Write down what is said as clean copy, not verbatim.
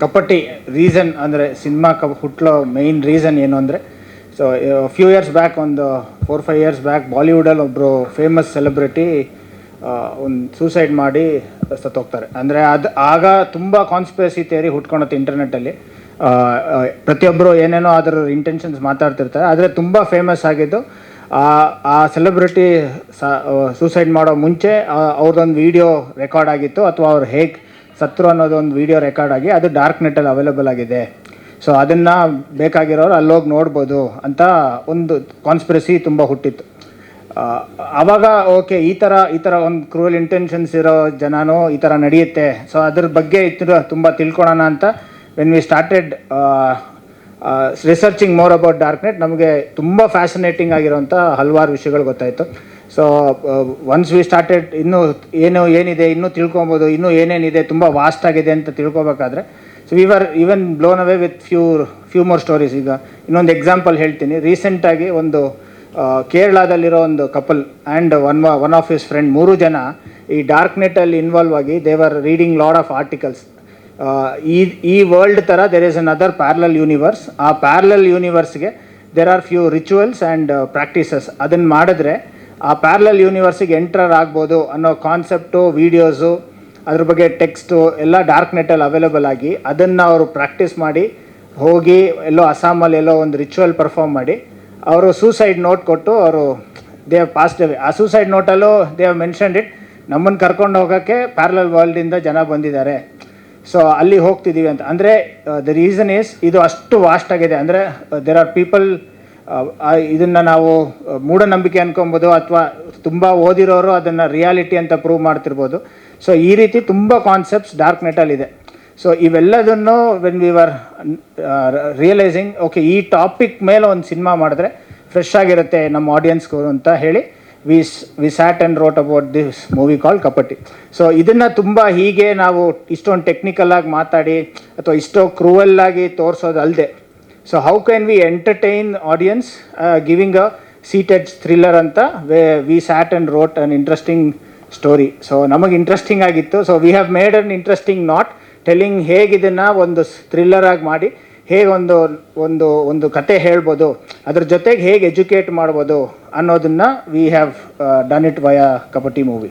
ಕಪಟಿ reason ಅಂದರೆ cinema ಹುಟ್ಟಲೋ main reason ಏನು ಅಂದರೆ, ಸೊ ಫ್ಯೂ ಇಯರ್ಸ್ ಬ್ಯಾಕ್, ಒಂದು 4-5 ಇಯರ್ಸ್ ಬ್ಯಾಕ್ ಬಾಲಿವುಡಲ್ಲಿ ಒಬ್ಬರು ಫೇಮಸ್ ಸೆಲೆಬ್ರಿಟಿ ಒಂದು ಸೂಸೈಡ್ ಮಾಡಿ ಸತ್ತೋಗ್ತಾರೆ. ಅಂದರೆ ಆಗ ತುಂಬ ಕಾನ್ಸ್ಪಿರಸಿ ಥಿಯರಿ ಹುಟ್ಕೊಳತ್ತೆ ಇಂಟರ್ನೆಟ್ಟಲ್ಲಿ. ಪ್ರತಿಯೊಬ್ಬರು ಏನೇನೋ ಅದರ ಇಂಟೆನ್ಷನ್ಸ್ ಮಾತಾಡ್ತಿರ್ತಾರೆ. ಆದರೆ ತುಂಬ ಫೇಮಸ್ ಆಗಿದ್ದು ಆ ಸೆಲೆಬ್ರಿಟಿ ಸೂಸೈಡ್ ಮಾಡೋ ಮುಂಚೆ ಅವ್ರದ್ದೊಂದು ವೀಡಿಯೋ ರೆಕಾರ್ಡ್ ಆಗಿತ್ತು, ಅಥವಾ ಅವ್ರು ಹೇಗೆ ಸತ್ರು ಅನ್ನೋದೊಂದು ವೀಡಿಯೋ ರೆಕಾರ್ಡ್ ಆಗಿ ಅದು ಡಾರ್ಕ್ ನೆಟ್ಟಲ್ಲಿ ಅವೈಲೇಬಲ್ ಆಗಿದೆ. ಸೊ ಅದನ್ನು ಬೇಕಾಗಿರೋರು ಅಲ್ಲೋಗಿ ನೋಡ್ಬೋದು ಅಂತ ಒಂದು ಕಾನ್ಸ್ಪಿರಸಿ ತುಂಬ ಹುಟ್ಟಿತ್ತು. ಆವಾಗ ಓಕೆ, ಈ ಥರ ಒಂದು ಕ್ರೂಯಲ್ ಇಂಟೆನ್ಷನ್ಸ್ ಇರೋ ಜನನೂ ಈ ಥರ ನಡೆಯುತ್ತೆ. ಸೊ ಅದ್ರ ಬಗ್ಗೆ ತುಂಬ ತಿಳ್ಕೊಳೋಣ ಅಂತ when we started researching more about dark net, ನಮಗೆ ತುಂಬ ಫ್ಯಾಸಿನೇಟಿಂಗ್ ಆಗಿರೋಂಥ ಹಲವಾರು ವಿಷಯಗಳು ಗೊತ್ತಾಯಿತು. ಸೊ ಒನ್ಸ್ ವಿ ಸ್ಟಾರ್ಟೆಡ್ ಏನಿದೆ ಇನ್ನೂ ತಿಳ್ಕೊಬೋದು, ಇನ್ನೂ ಏನೇನಿದೆ ತುಂಬ ವಾಸ್ಟ್ ಆಗಿದೆ ಅಂತ ತಿಳ್ಕೊಬೇಕಾದ್ರೆ, so we were even blown away with few more stories. ಈಗ ಇನ್ನೊಂದು ಎಕ್ಸಾಂಪಲ್ ಹೇಳ್ತೀನಿ. ರೀಸೆಂಟಾಗಿ ಒಂದು ಕೇರಳದಲ್ಲಿರೋ ಒಂದು couple and one of his friend, 3 ಜನ ಈ ಡಾರ್ಕ್ ನೆಟ್ಟಲ್ಲಿ ಇನ್ವಾಲ್ವ್ ಆಗಿ they were reading lot of articles. ಈ ವರ್ಲ್ಡ್ ಥರ there is another parallel universe. ಆ ಪ್ಯಾರಲಲ್ ಯೂನಿವರ್ಸ್ಗೆ there are few rituals and practices. ಅದನ್ನು ಮಾಡಿದ್ರೆ ಆ ಪ್ಯಾರಲಲ್ ಯೂನಿವರ್ಸಿಗೆ ಎಂಟರ್ ಆಗ್ಬೋದು ಅನ್ನೋ ಕಾನ್ಸೆಪ್ಟು, ವೀಡಿಯೋಸು, ಅದ್ರ ಬಗ್ಗೆ ಟೆಕ್ಸ್ಟು ಎಲ್ಲ ಡಾರ್ಕ್ ನೆಟ್ಟಲ್ಲಿ ಅವೈಲೇಬಲ್ ಆಗಿ ಅದನ್ನು ಅವರು ಪ್ರಾಕ್ಟೀಸ್ ಮಾಡಿ ಹೋಗಿ ಎಲ್ಲೋ ಅಸ್ಸಾಮಲ್ಲಿ ಎಲ್ಲೋ ಒಂದು ರಿಚುವಲ್ ಪರ್ಫಾರ್ಮ್ ಮಾಡಿ ಅವರು ಸೂಸೈಡ್ ನೋಟ್ ಕೊಟ್ಟು ಅವರು ದೇ ಹ್ಯಾವ್ ಪಾಸ್ಡ್ ಅವೇ. ಆ ಸೂಸೈಡ್ ನೋಟಲ್ಲೂ ದೇ ಹ್ಯಾವ್ ಮೆನ್ಷನ್ಡ್ ಇಟ್, ನಮ್ಮನ್ನು ಕರ್ಕೊಂಡು ಹೋಗೋಕ್ಕೆ ಪ್ಯಾರಲಲ್ ವರ್ಲ್ಡಿಂದ ಜನ ಬಂದಿದ್ದಾರೆ, ಸೊ ಅಲ್ಲಿ ಹೋಗ್ತಿದ್ದೀವಿ ಅಂತ. ಅಂದರೆ ದ ರೀಸನ್ ಈಸ್ ಇದು ಅಷ್ಟು ವಾಸ್ಟ್ ಆಗಿದೆ. ಅಂದರೆ ದೇರ್ ಆರ್ ಪೀಪಲ್, ಇದನ್ನು ನಾವು ಮೂಢನಂಬಿಕೆ ಅನ್ಕೊಬೋದು, ಅಥವಾ ತುಂಬ ಓದಿರೋರು ಅದನ್ನು ರಿಯಾಲಿಟಿ ಅಂತ ಪ್ರೂವ್ ಮಾಡ್ತಿರ್ಬೋದು. ಸೊ ಈ ರೀತಿ ತುಂಬ ಕಾನ್ಸೆಪ್ಟ್ಸ್ ಡಾರ್ಕ್ ನೆಟ್ಟಲ್ಲಿದೆ. ಸೊ ಇವೆಲ್ಲದನ್ನು when we were realising, okay ಈ ಟಾಪಿಕ್ ಮೇಲೆ ಒಂದು ಸಿನಿಮಾ ಮಾಡಿದ್ರೆ ಫ್ರೆಶ್ ಆಗಿರುತ್ತೆ ನಮ್ಮ ಆಡಿಯನ್ಸ್ಗೂ ಅಂತ ಹೇಳಿ we sat and wrote about this movie call Kapati. So ಇದನ್ನು ತುಂಬ ಹೀಗೆ ನಾವು ಇಷ್ಟೊಂದು ಟೆಕ್ನಿಕಲಾಗಿ ಮಾತಾಡಿ ಅಥವಾ ಇಷ್ಟೋ ಕ್ರೂವಲ್ಲಾಗಿ ತೋರಿಸೋದು ಅಲ್ಲದೆ, so how can we entertain audience giving a seated thriller ಅಂತ we sat and wrote an interesting story. So ನಮಗೆ ಇಂಟ್ರೆಸ್ಟಿಂಗ್ ಆಗಿತ್ತು. So we have made an interesting not telling ಹೇಗೆ ಇದನ್ನು ಒಂದು ಥ್ರಿಲ್ಲರಾಗಿ ಮಾಡಿ ಹೇಗೆ ಒಂದು ಕತೆ ಹೇಳ್ಬೋದು, ಅದ್ರ ಜೊತೆಗೆ ಹೇಗೆ ಎಜುಕೇಟ್ ಮಾಡ್ಬೋದು ಅನ್ನೋದನ್ನು we have done it via Kapati movie.